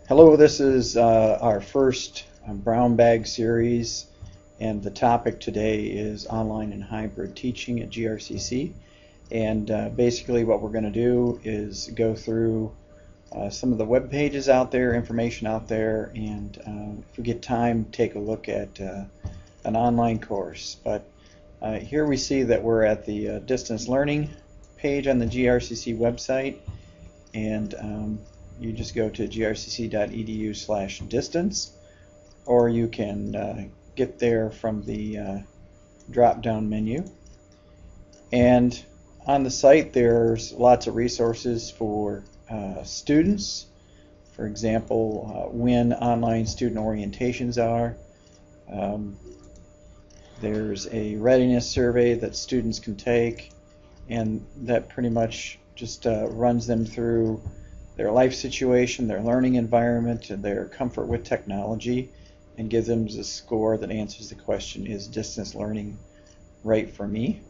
Hello, this is our first brown bag series, and the topic today is online and hybrid teaching at GRCC. And basically what we're going to do is go through some of the web pages out there, information out there, and if we get time, take a look at an online course. But here we see that we're at the distance learning page on the GRCC website, and you just go to grcc.edu/distance, or you can get there from the drop-down menu. And on the site there's lots of resources for students. For example, when online student orientations are. There's a readiness survey that students can take, and that pretty much just runs them through their life situation, their learning environment, and their comfort with technology, and gives them a score that answers the question, is distance learning right for me?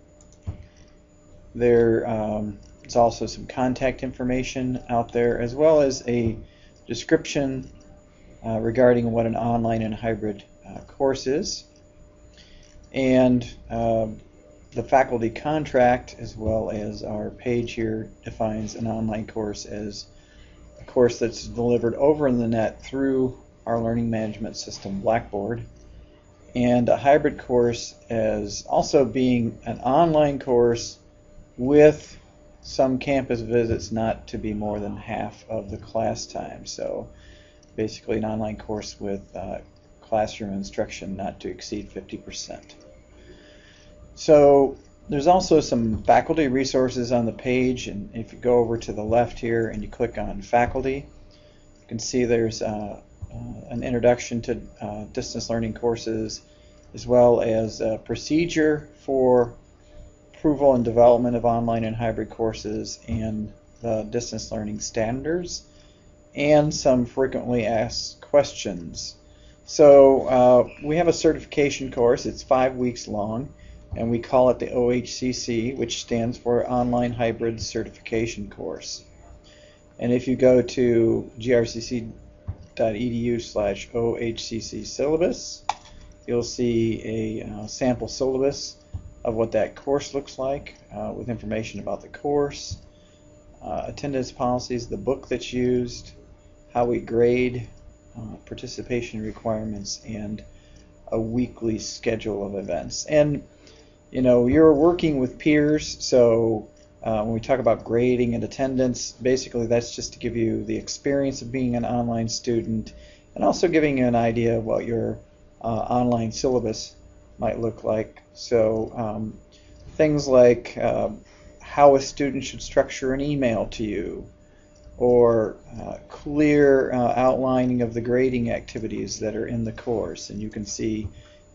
There's also some contact information out there, as well as a description regarding what an online and hybrid course is. And the faculty contract, as well as our page here, defines an online course as a course that's delivered over the net through our learning management system, Blackboard, and a hybrid course as also being an online course with some campus visits not to be more than half of the class time. So basically an online course with classroom instruction not to exceed 50%. So there's also some faculty resources on the page, and if you go over to the left here and you click on faculty, you can see there's an introduction to distance learning courses, as well as a procedure for approval and development of online and hybrid courses, and the distance learning standards, and some frequently asked questions. So we have a certification course. It's 5 weeks long, and we call it the OHCC, which stands for Online Hybrid Certification Course. And if you go to grcc.edu/OHCC Syllabus, you'll see a sample syllabus of what that course looks like, with information about the course, attendance policies, the book that's used, how we grade, participation requirements, and a weekly schedule of events. And you know, you're working with peers, so when we talk about grading and attendance, basically that's just to give you the experience of being an online student, and also giving you an idea of what your online syllabus might look like. So things like how a student should structure an email to you, or clear outlining of the grading activities that are in the course. And you can see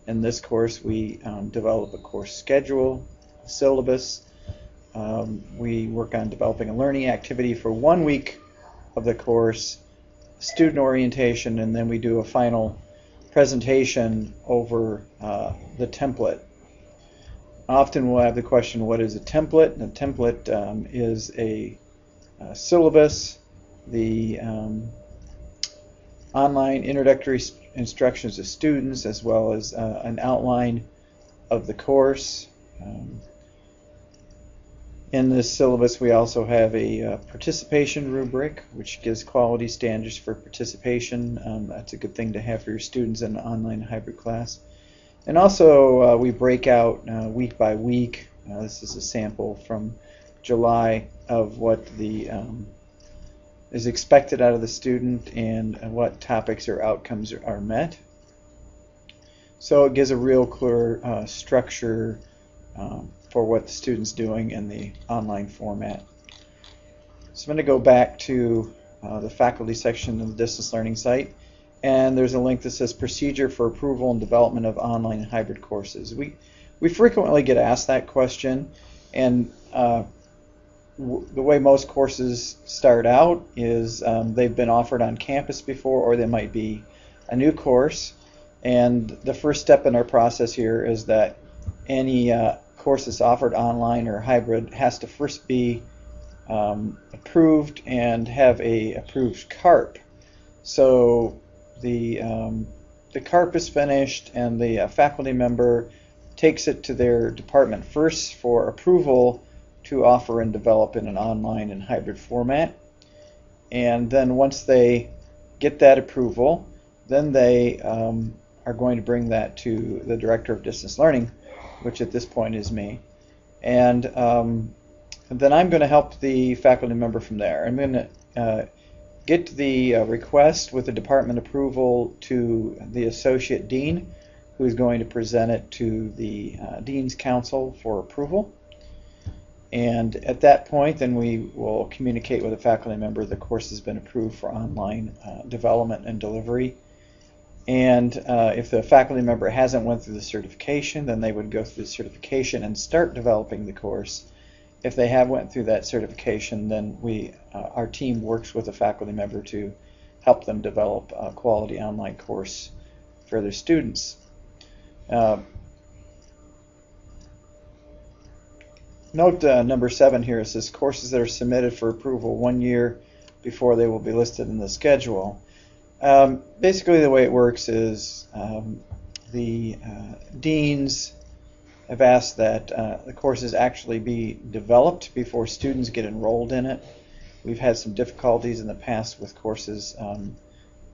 in this course we develop a course schedule, a syllabus. We work on developing a learning activity for 1 week of the course, student orientation, and then we do a final presentation over the template. Often we'll have the question, what is a template? And a template is a syllabus, the online introductory instructions to students, as well as an outline of the course. In this syllabus we also have a participation rubric, which gives quality standards for participation. That's a good thing to have for your students in an online hybrid class. And also we break out week by week. This is a sample from July of what the is expected out of the student, and what topics or outcomes are met. So it gives a real clear structure for what the student's doing in the online format. So I'm going to go back to the faculty section of the distance learning site, and there's a link that says procedure for approval and development of online and hybrid courses. We frequently get asked that question, and the way most courses start out is they've been offered on campus before, or they might be a new course. And the first step in our process here is that any course that's offered online or hybrid has to first be approved and have a approved CARP. So the CARP is finished, and the faculty member takes it to their department first for approval to offer and develop in an online and hybrid format. And then once they get that approval, then they are going to bring that to the Director of Distance Learning, which at this point is me. And then I'm going to help the faculty member from there. I'm going to get the request with the department approval to the Associate Dean, who is going to present it to the Dean's Council for approval. And at that point, then we will communicate with the faculty member the course has been approved for online development and delivery. And if the faculty member hasn't went through the certification, then they would go through the certification and start developing the course. If they have went through that certification, then our team works with the faculty member to help them develop a quality online course for their students. Note number 7 here. It says courses that are submitted for approval 1 year before they will be listed in the schedule. Basically, the way it works is the deans have asked that the courses actually be developed before students get enrolled in it. We've had some difficulties in the past with courses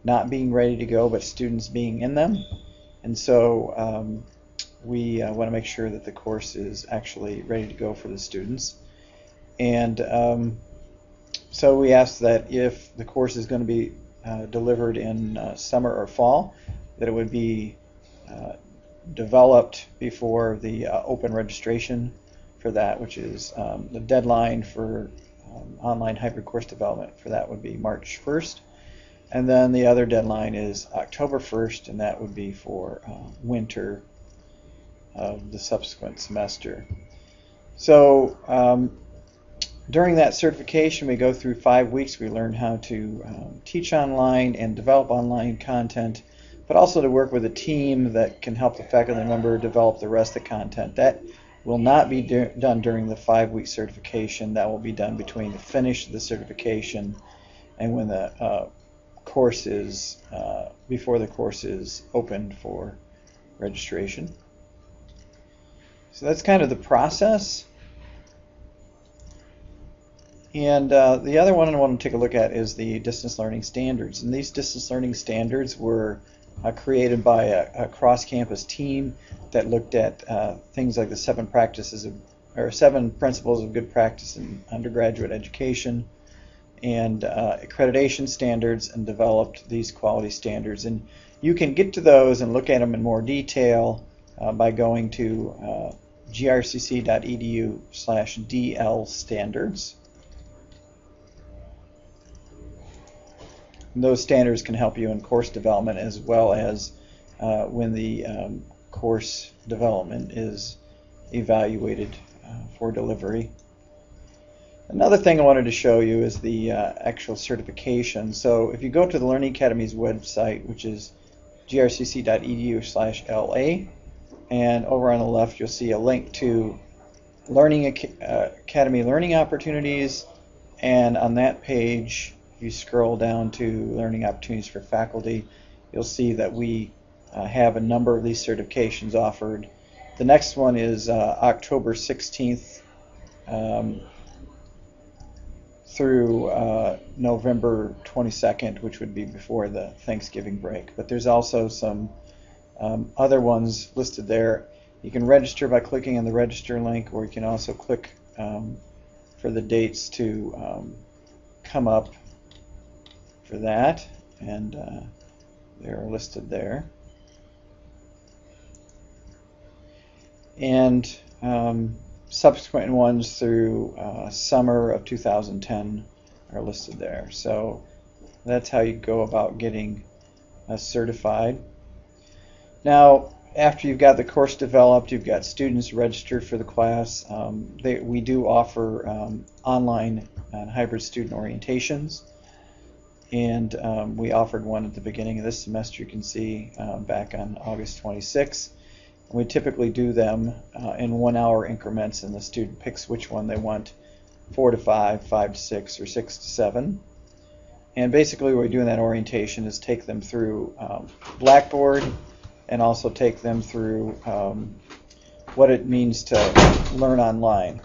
not being ready to go, but students being in them. And so we want to make sure that the course is actually ready to go for the students. And so we ask that if the course is going to be delivered in summer or fall, that it would be developed before the open registration for that, which is the deadline for online hybrid course development for that would be March 1st. And then the other deadline is October 1st, and that would be for winter of the subsequent semester. So during that certification, we go through 5 weeks. We learn how to teach online and develop online content, but also to work with a team that can help the faculty member develop the rest of the content. That will not be done during the 5-week certification. That will be done between the finish of the certification and when the course is, before the course is opened for registration. So that's kind of the process. And the other one I want to take a look at is the distance learning standards. And these distance learning standards were created by a cross-campus team that looked at things like the 7 principles of good practice in undergraduate education and accreditation standards, and developed these quality standards. And you can get to those and look at them in more detail by going to grcc.edu/DL standards. And those standards can help you in course development as well as when the course development is evaluated for delivery. Another thing I wanted to show you is the actual certification. So if you go to the Learning Academy's website, which is grcc.edu/LA, and over on the left you'll see a link to Learning Academy learning opportunities, and on that page, if you scroll down to learning opportunities for faculty, you'll see that we have a number of these certifications offered. The next one is October 16th through November 22nd, which would be before the Thanksgiving break. But there's also some other ones listed there. You can register by clicking on the register link, or you can also click for the dates to come up for that, and they're listed there. And subsequent ones through summer of 2010 are listed there. So that's how you go about getting certified. Now, after you've got the course developed, you've got students registered for the class, we do offer online and hybrid student orientations. And we offered one at the beginning of this semester, you can see, back on August 26th. And we typically do them in 1-hour increments, and the student picks which one they want, 4 to 5, 5 to 6, or 6 to 7. And basically what we do in that orientation is take them through Blackboard and also take them through what it means to learn online.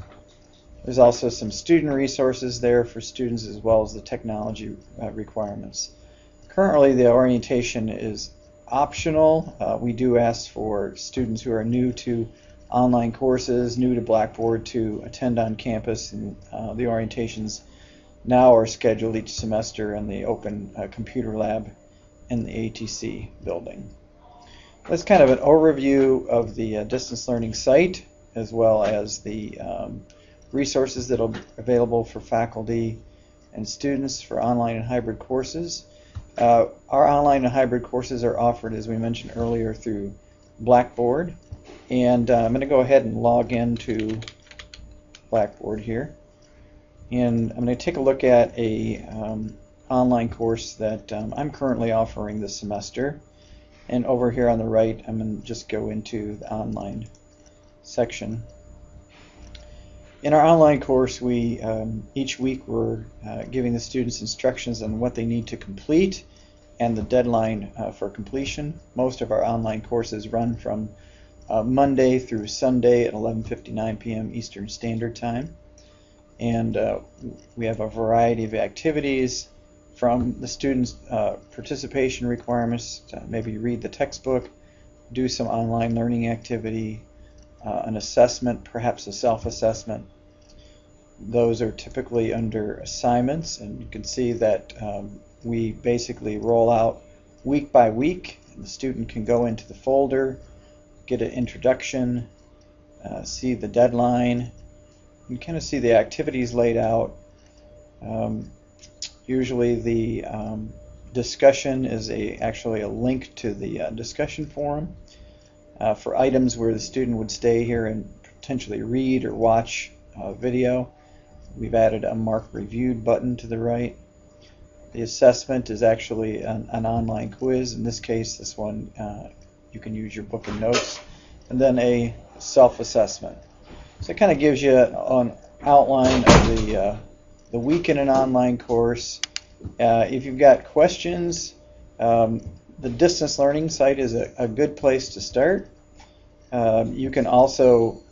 There's also some student resources there for students as well as the technology requirements. Currently the orientation is optional. We do ask for students who are new to online courses, new to Blackboard, to attend on campus, and the orientations now are scheduled each semester in the open computer lab in the ATC building. That's kind of an overview of the distance learning site, as well as the resources that are available for faculty and students for online and hybrid courses. Our online and hybrid courses are offered, as we mentioned earlier, through Blackboard. And I'm going to go ahead and log into Blackboard here. And I'm going to take a look at a online course that I'm currently offering this semester. And over here on the right, I'm going to just go into the online section. In our online course, we each week we're giving the students instructions on what they need to complete and the deadline for completion. Most of our online courses run from Monday through Sunday at 11:59 p.m. Eastern Standard Time. And we have a variety of activities from the students' participation requirements to maybe read the textbook, do some online learning activity, an assessment, perhaps a self-assessment. Those are typically under assignments, and you can see that we basically roll out week by week. The student can go into the folder, get an introduction, see the deadline. You kind of see the activities laid out. Usually the discussion is actually a link to the discussion forum for items where the student would stay here and potentially read or watch a video. We've added a mark reviewed button to the right. The assessment is actually an online quiz. In this case, this one you can use your book and notes. And then a self-assessment. So it kind of gives you an outline of the week in an online course. If you've got questions, the distance learning site is a good place to start. You can also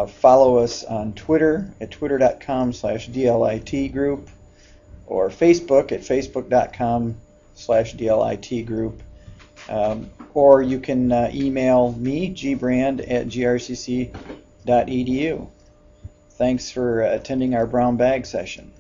follow us on Twitter at twitter.com/DLIT group, or Facebook at facebook.com/DLIT group. Or you can email me, gbrand@grcc.edu. Thanks for attending our brown bag session.